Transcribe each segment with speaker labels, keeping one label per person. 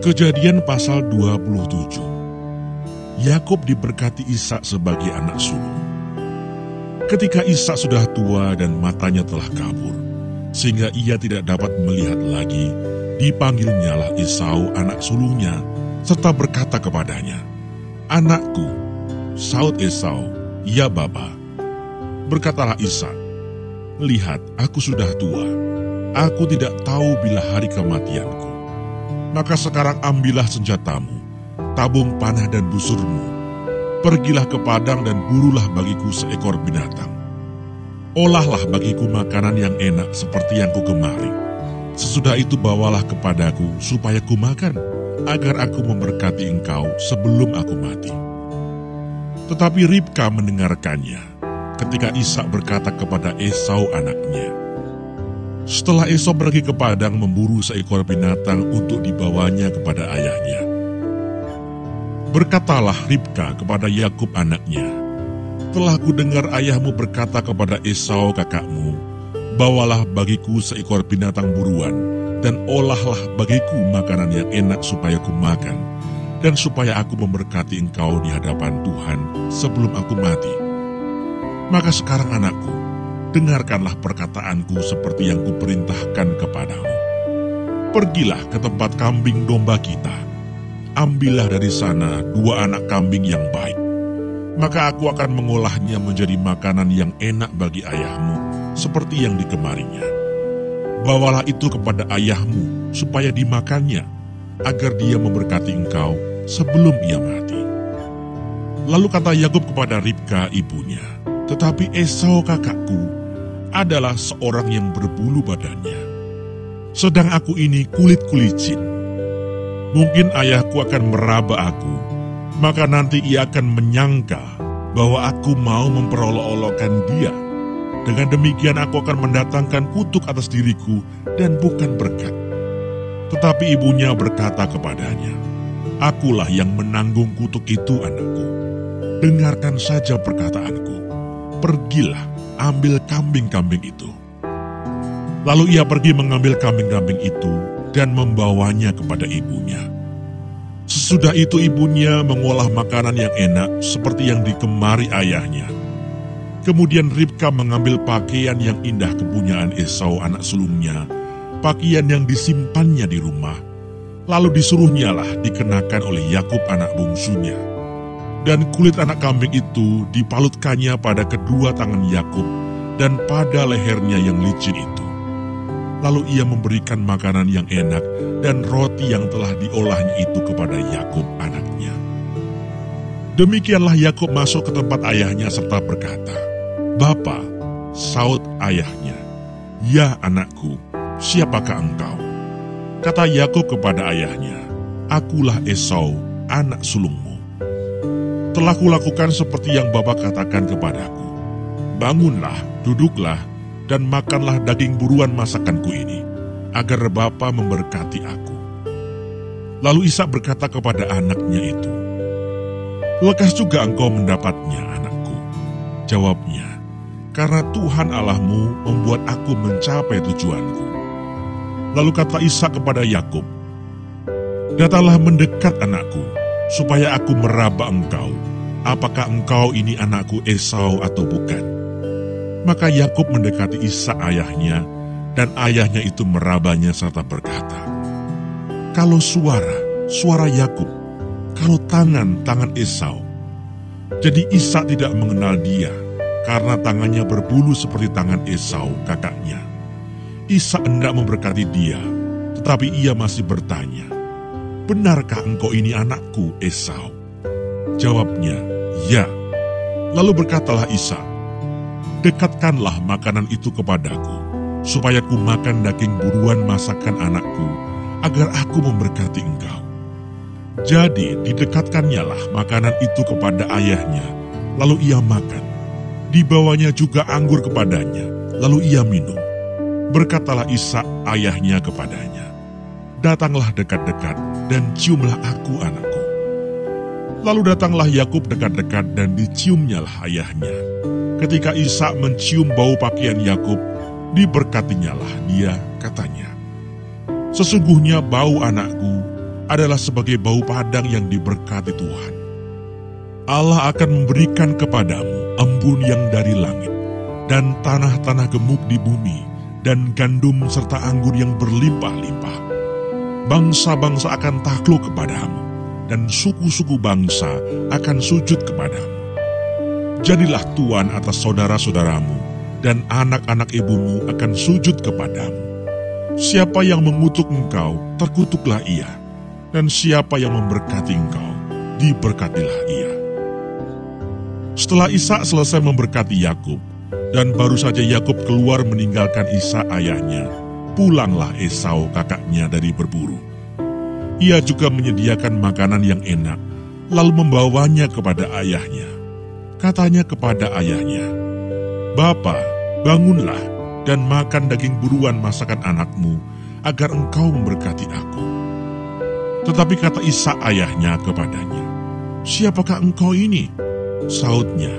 Speaker 1: Kejadian pasal 27. Yakub diberkati Ishak sebagai anak sulung. Ketika Ishak sudah tua dan matanya telah kabur, sehingga ia tidak dapat melihat lagi, dipanggilnyalah Esau anak sulungnya, serta berkata kepadanya, "Anakku." Saud Esau, "Ya Bapa." Berkatalah Ishak, "Lihat, aku sudah tua. Aku tidak tahu bila hari kematianku. Maka sekarang ambillah senjatamu, tabung panah dan busurmu. Pergilah ke padang dan burulah bagiku seekor binatang. Olahlah bagiku makanan yang enak seperti yang kugemari. Sesudah itu bawalah kepadaku supaya kumakan, agar aku memberkati engkau sebelum aku mati." Tetapi Ribka mendengarkannya ketika Ishak berkata kepada Esau anaknya. Setelah Esau pergi ke padang memburu seekor binatang untuk dibawanya kepada ayahnya, berkatalah Ribka kepada Yakub anaknya, "Telah kudengar ayahmu berkata kepada Esau kakakmu, bawalah bagiku seekor binatang buruan, dan olahlah bagiku makanan yang enak supaya kumakan, dan supaya aku memberkati engkau di hadapan Tuhan sebelum aku mati. Maka sekarang anakku, dengarkanlah perkataanku seperti yang kuperintahkan kepadamu. Pergilah ke tempat kambing domba kita. Ambillah dari sana 2 anak kambing yang baik. Maka aku akan mengolahnya menjadi makanan yang enak bagi ayahmu, seperti yang digemarinya. Bawalah itu kepada ayahmu, supaya dimakannya, agar dia memberkati engkau sebelum ia mati." Lalu kata Yakub kepada Ribka ibunya, "Tetapi Esau kakakku adalah seorang yang berbulu badannya, sedang aku ini kulit kulicin. Mungkin ayahku akan meraba aku, maka nanti ia akan menyangka bahwa aku mau memperolok-olokkan dia. Dengan demikian aku akan mendatangkan kutuk atas diriku dan bukan berkat." Tetapi ibunya berkata kepadanya, "Akulah yang menanggung kutuk itu, anakku. Dengarkan saja perkataanku. Pergilah, ambil kambing-kambing itu." Lalu ia pergi mengambil kambing-kambing itu dan membawanya kepada ibunya. Sesudah itu ibunya mengolah makanan yang enak seperti yang digemari ayahnya. Kemudian Ribka mengambil pakaian yang indah kepunyaan Esau anak sulungnya, pakaian yang disimpannya di rumah, lalu disuruhnyalah dikenakan oleh Yakub anak bungsunya. Dan kulit anak kambing itu dipalutkannya pada kedua tangan Yakub dan pada lehernya yang licin itu. Lalu ia memberikan makanan yang enak dan roti yang telah diolahnya itu kepada Yakub anaknya. Demikianlah Yakub masuk ke tempat ayahnya serta berkata, "Bapa." Saud ayahnya, "Ya anakku, siapakah engkau?" Kata Yakub kepada ayahnya, "Akulah Esau, anak sulungmu. Telah kulakukan seperti yang Bapa katakan kepadaku. Bangunlah, duduklah, dan makanlah daging buruan masakanku ini, agar Bapa memberkati aku." Lalu Ishak berkata kepada anaknya itu, "Lekas juga engkau mendapatnya, anakku." Jawabnya, "Karena Tuhan Allahmu membuat aku mencapai tujuanku." Lalu kata Ishak kepada Yakub, "Datanglah mendekat anakku, supaya aku meraba engkau, apakah engkau ini anakku Esau atau bukan." Maka Yakub mendekati Ishak ayahnya, dan ayahnya itu merabanya serta berkata, "Kalau suara Yakub, kalau tangan Esau." Jadi Ishak tidak mengenal dia, karena tangannya berbulu seperti tangan Esau kakaknya. Ishak hendak memberkati dia, tetapi ia masih bertanya, "Benarkah engkau ini anakku Esau?" Jawabnya, "Ya." Lalu berkatalah Ishak, "Dekatkanlah makanan itu kepadaku, supaya ku makan daging buruan masakan anakku, agar aku memberkati engkau." Jadi didekatkannyalah makanan itu kepada ayahnya, lalu ia makan. Dibawanya juga anggur kepadanya, lalu ia minum. Berkatalah Ishak ayahnya kepadanya, "Datanglah dekat-dekat dan ciumlah aku anakku." Lalu datanglah Yakub dekat-dekat dan diciumnyalah ayahnya. Ketika Ishak mencium bau pakaian Yakub, diberkatinyalah dia, katanya, "Sesungguhnya bau anakku adalah sebagai bau padang yang diberkati Tuhan. Allah akan memberikan kepadamu embun yang dari langit, dan tanah-tanah gemuk di bumi, dan gandum serta anggur yang berlimpah-limpah. Bangsa-bangsa akan takluk kepadamu, dan suku-suku bangsa akan sujud kepadamu. Jadilah tuan atas saudara-saudaramu, dan anak-anak ibumu akan sujud kepadamu. Siapa yang mengutuk engkau, terkutuklah ia, dan siapa yang memberkati engkau, diberkatilah ia. Setelah Ishak selesai memberkati Yakub, dan baru saja Yakub keluar meninggalkan Ishak ayahnya, pulanglah Esau kakaknya dari berburu. Ia juga menyediakan makanan yang enak, lalu membawanya kepada ayahnya. Katanya kepada ayahnya, "Bapa, bangunlah dan makan daging buruan masakan anakmu, agar engkau memberkati aku." Tetapi kata Ishak ayahnya kepadanya, "Siapakah engkau ini?" Sautnya,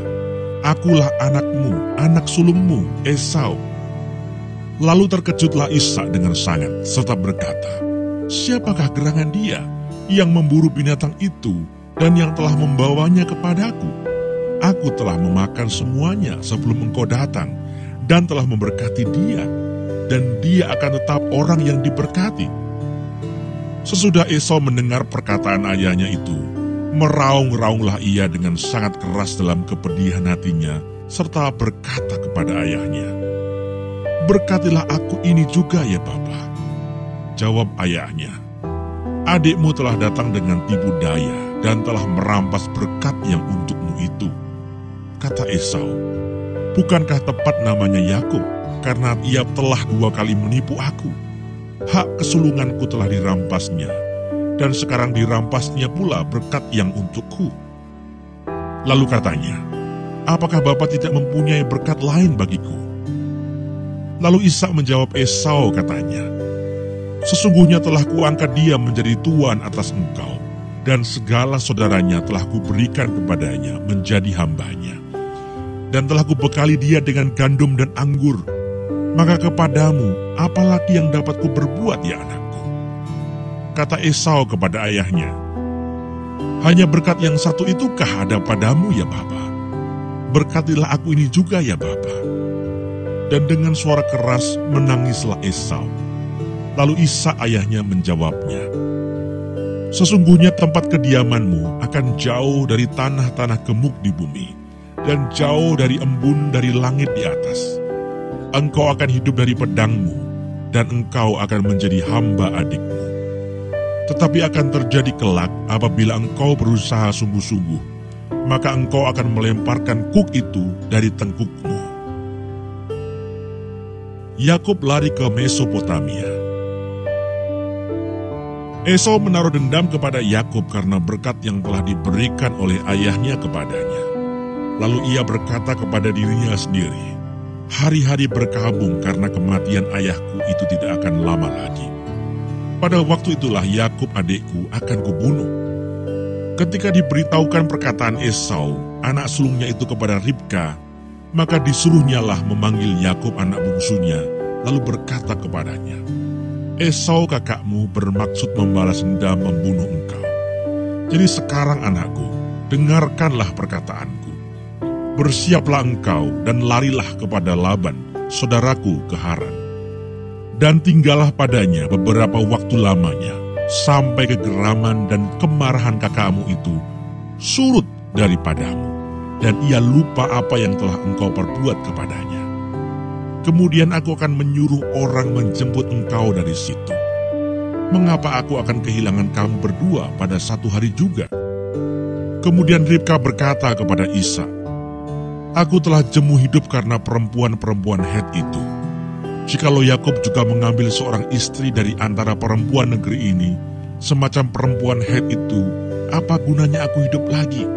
Speaker 1: "Akulah anakmu, anak sulungmu, Esau." Lalu terkejutlah Ishak dengan sangat, serta berkata, "Siapakah gerangan dia yang memburu binatang itu dan yang telah membawanya kepadaku? Aku telah memakan semuanya sebelum engkau datang, dan telah memberkati dia, dan dia akan tetap orang yang diberkati." Sesudah Esau mendengar perkataan ayahnya itu, meraung-raunglah ia dengan sangat keras dalam kepedihan hatinya, serta berkata kepada ayahnya, "Berkatilah aku ini juga ya Bapa." Jawab ayahnya, "Adikmu telah datang dengan tipu daya dan telah merampas berkat yang untukmu itu." Kata Esau, "Bukankah tepat namanya Yakub, karena ia telah 2 kali menipu aku? Hak kesulunganku telah dirampasnya, dan sekarang dirampasnya pula berkat yang untukku." Lalu katanya, "Apakah Bapa tidak mempunyai berkat lain bagiku?" Lalu Ishak menjawab Esau katanya, "Sesungguhnya telah kuangkat dia menjadi tuan atas engkau, dan segala saudaranya telah kuberikan kepadanya menjadi hambanya. Dan telah kubekali dia dengan gandum dan anggur. Maka kepadamu, apalagi yang dapat kuberbuat ya anakku?" Kata Esau kepada ayahnya, "Hanya berkat yang satu itukah ada padamu ya Bapa? Berkatilah aku ini juga ya Bapa." Dan dengan suara keras menangislah Esau. Lalu Ishak ayahnya menjawabnya, "Sesungguhnya tempat kediamanmu akan jauh dari tanah-tanah gemuk di bumi, dan jauh dari embun dari langit di atas. Engkau akan hidup dari pedangmu, dan engkau akan menjadi hamba adikmu. Tetapi akan terjadi kelak apabila engkau berusaha sungguh-sungguh, maka engkau akan melemparkan kuk itu dari tengkukmu." Yakub lari ke Mesopotamia. Esau menaruh dendam kepada Yakub karena berkat yang telah diberikan oleh ayahnya kepadanya. Lalu ia berkata kepada dirinya sendiri, "Hari-hari berkabung karena kematian ayahku itu tidak akan lama lagi. Pada waktu itulah Yakub adikku akan kubunuh." Ketika diberitahukan perkataan Esau, anak sulungnya itu kepada Ribka, maka disuruhnyalah memanggil Yakub anak bungsunya, lalu berkata kepadanya, "Esau kakakmu bermaksud membalas dendam membunuh engkau. Jadi sekarang anakku, dengarkanlah perkataanku. Bersiaplah engkau dan larilah kepada Laban, saudaraku ke Haran. Dan tinggallah padanya beberapa waktu lamanya, sampai kegeraman dan kemarahan kakakmu itu surut daripadamu, dan ia lupa apa yang telah engkau perbuat kepadanya. Kemudian aku akan menyuruh orang menjemput engkau dari situ. Mengapa aku akan kehilangan kamu berdua pada satu hari juga?" Kemudian Ribka berkata kepada Ishak, "Aku telah jemu hidup karena perempuan-perempuan Het itu. Jikalau Yakub juga mengambil seorang istri dari antara perempuan negeri ini, semacam perempuan Het itu, apa gunanya aku hidup lagi?"